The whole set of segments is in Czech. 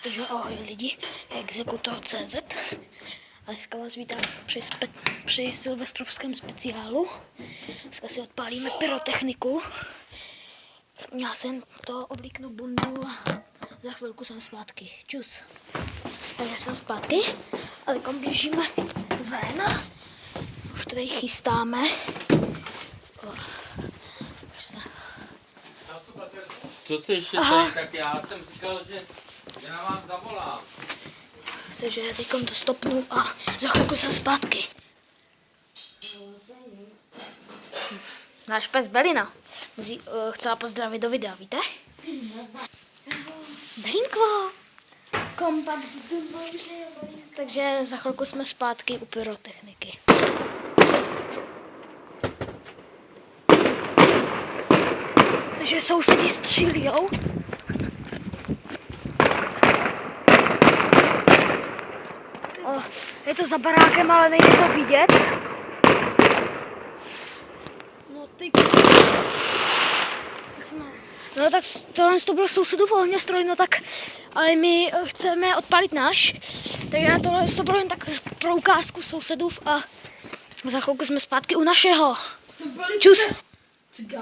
Takže ahoj lidi, Exekutor.cz. A dneska vás vítám při silvestrovském speciálu. Dneska si odpálíme pyrotechniku. Já jsem to oblíknu bundu a za chvilku jsem zpátky. Čus. Takže jsem zpátky a teď běžíme ven. Už tady chystáme. Co jsi ještě tady, tak já jsem říkal, že na vás zavolám. Takže teď to stopnu a za chvilku jsem zpátky. Náš pes Belina chcela pozdravit do videa, víte? Belinko! Kompakt. Takže za chvilku jsme zpátky u pyrotechniky. Takže sousedí střílijou. Je to za barákem, ale nejde to vidět. No ty No tak tohle to byl sousedův ohňostroj, no tak, ale my chceme odpálit náš. Takže na tohle to bylo jen tak pro ukázku sousedův a za chvilku jsme zpátky u našeho. Čus!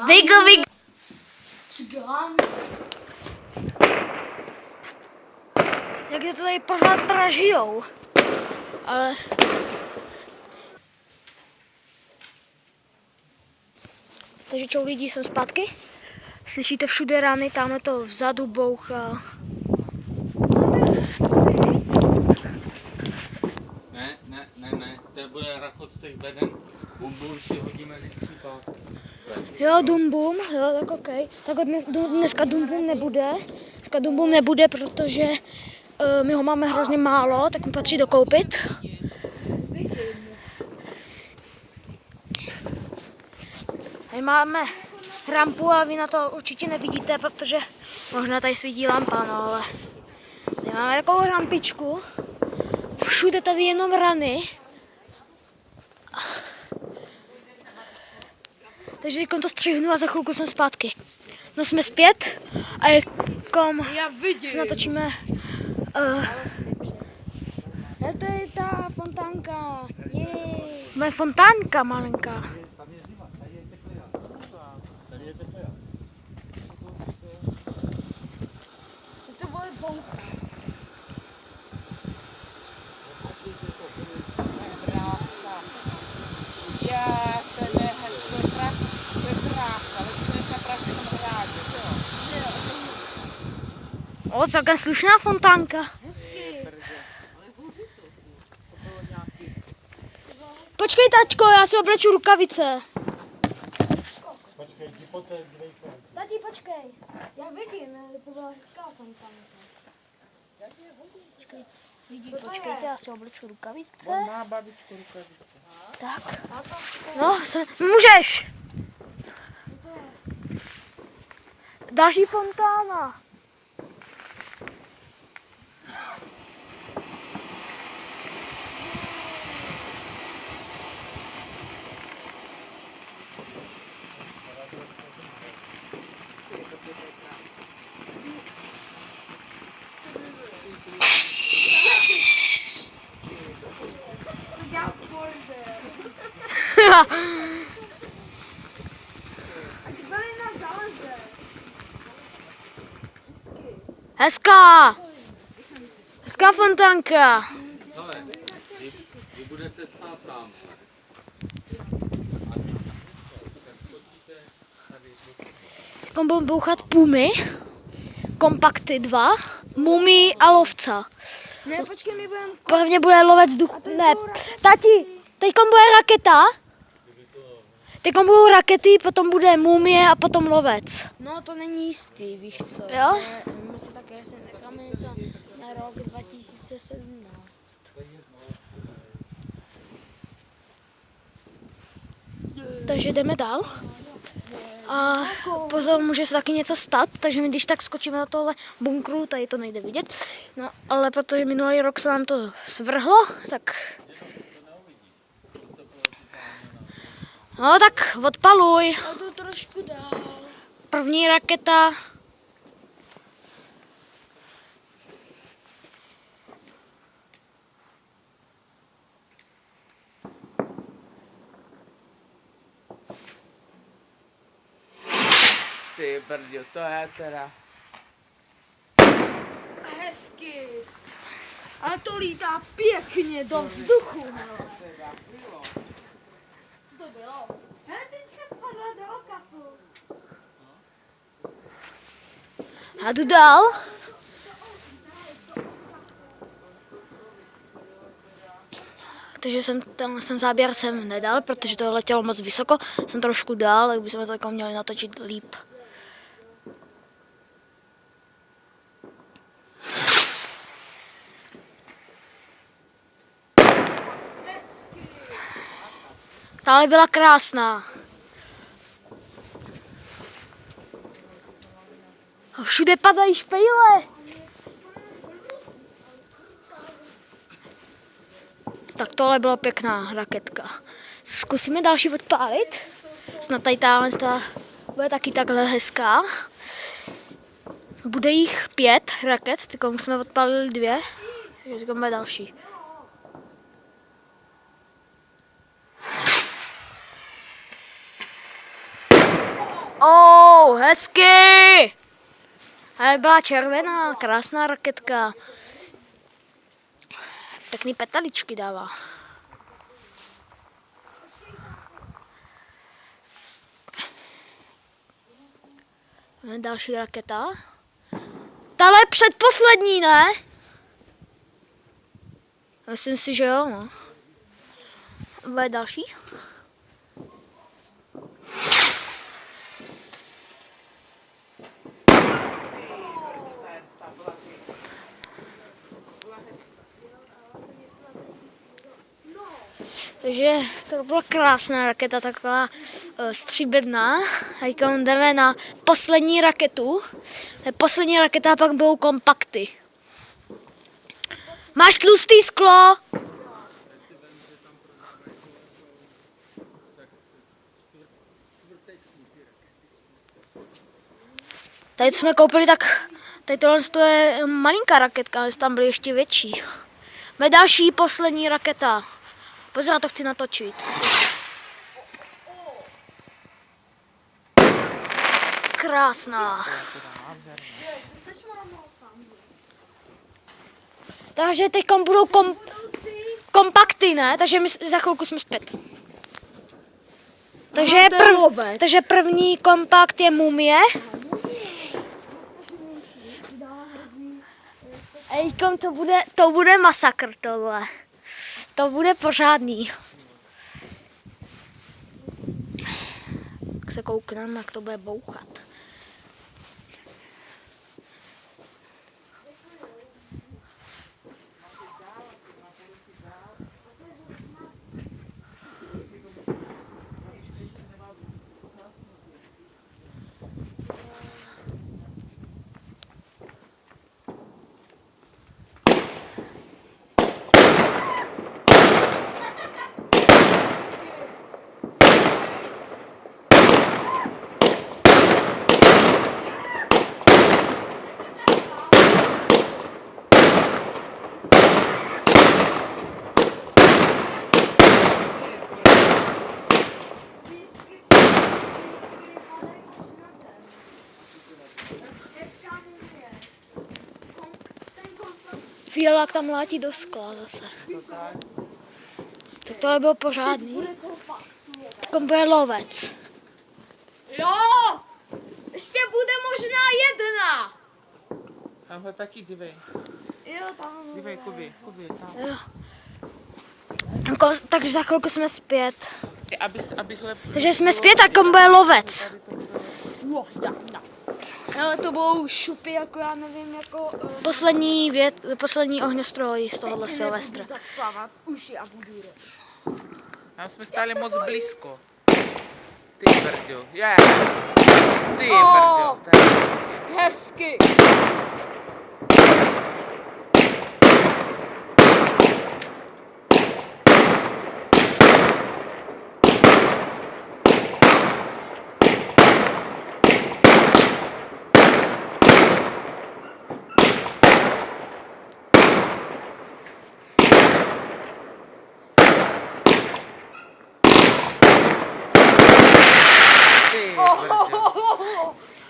Vigl, vigl! Cigán. Jak je to tady pořád pražijou. Ale... Takže čau lidi, jsem zpátky. Slyšíte všude rány, tamhle to vzadu bouchá. Ne, to bude rachot z těch beden. Bum si hodíme vždycky pás. Jo, dumbum, jo, tak okej. Tak dneska dumbum nebude. Dneska dumbum nebude, protože my ho máme hrozně málo, tak mi patří dokoupit. Tady máme rampu, ale vy na to určitě nevidíte, protože možná tady svítí lampa, no ale tady máme takovou rampičku. Všude tady jenom rany. Takže teď to střihnu a za chvilku jsem zpátky. No jsme zpět a se natočíme. To je ta fontánka. Moje fontánka malinká. To bude bonka. O, celkem slušná fontánka. Počkej, tačko, já si obleču rukavice. Počkej, dívej se. Tati, počkej. Já vidím, to byla hezká fontánka. Počkej, lidi, počkejte, já si obleču rukavice. On má babičku rukavice. Tak. No, můžeš. Další fontána. Hezká! Hezká fontánka. Hele, vy budete stát tam. Teď budeme bouchat pumy, kompakty 2, mumii a lovca. Ne, počkej, my budeme... Prvně bude lovec duchu. Ne, tati, teď bude raketa. Teď budou rakety, potom bude mumie a potom lovec. No to není jistý, víš co. Jo? My si také si necháme něco na rok 2017. Takže jdeme dál. A pozor, může se taky něco stát, takže my když tak skočíme do tohle bunkru, tady to nejde vidět. No, ale protože minulý rok se nám to svrhlo, tak... No tak odpaluj. A to trošku dál. První raketa. brďo, to je teda. Hezky. Ale to lítá pěkně do vzduchu. To bylo. Hertička spadla do okapu. A jdu dál. Takže jsem ten záběr jsem nedal, protože to letělo moc vysoko. Jsem trošku dál, tak bychom to jako měli natočit líp. Ta byla krásná. A všude padají špejle. Tak tohle byla pěkná raketka. Zkusíme další odpálit. Snad tady tahle bude taky takhle hezká. Bude jich 5 raket, teď už jsme odpálili 2. Takže bude další. Hezky! Ale byla červená, krásná raketka. Pěkný petaličky dává. Další raketa. Tahle je předposlední, ne? Myslím si, že jo. No. Bude další. Takže to byla krásná raketa, taková stříbrná. A jdeme na poslední raketu. Poslední raketa, a pak budou kompakty. Máš tlustý sklo? Tady jsme koupili, tak tady tohle je malinká raketka, ale tam byly ještě větší. Máme další, poslední raketa. Pozor, na to chci natočit. Krásná. Takže teď budou kompakty, ne? Takže my za chvilku jsme zpět. Takže první kompakt je Mumie. Ejkom, to bude masakr tohle. To bude pořádný. Tak se koukneme, jak to bude bouchat. Fialák tam mlátí do skla zase. Tak tohle bylo pořádný. Tak bude lovec. Jo! Ještě bude možná jedna. Tamhle taky dívej. Jo, tam. Dívej, Kubi, tam. Jo. Takže za chvilku jsme zpět. Abych lepší. Takže jsme zpět, tak bude lovec. Ale to budou šupy, jako já nevím, jako... Poslední ohňostroj z tohohle Silvestra. Uši a budu. Tam jsme stáli moc blízko. Ty brďo, Ty brďo, to je hezky. Hezky.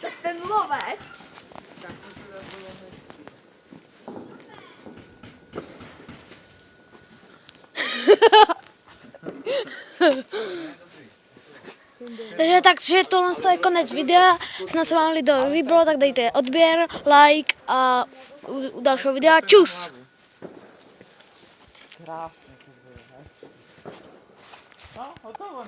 Tak ten Takže tohle je konec videa. Snad se vám video líbilo, tak dejte odběr, like a u dalšího videa čus! Krásně to bylo, ne? No, hotovo, ne?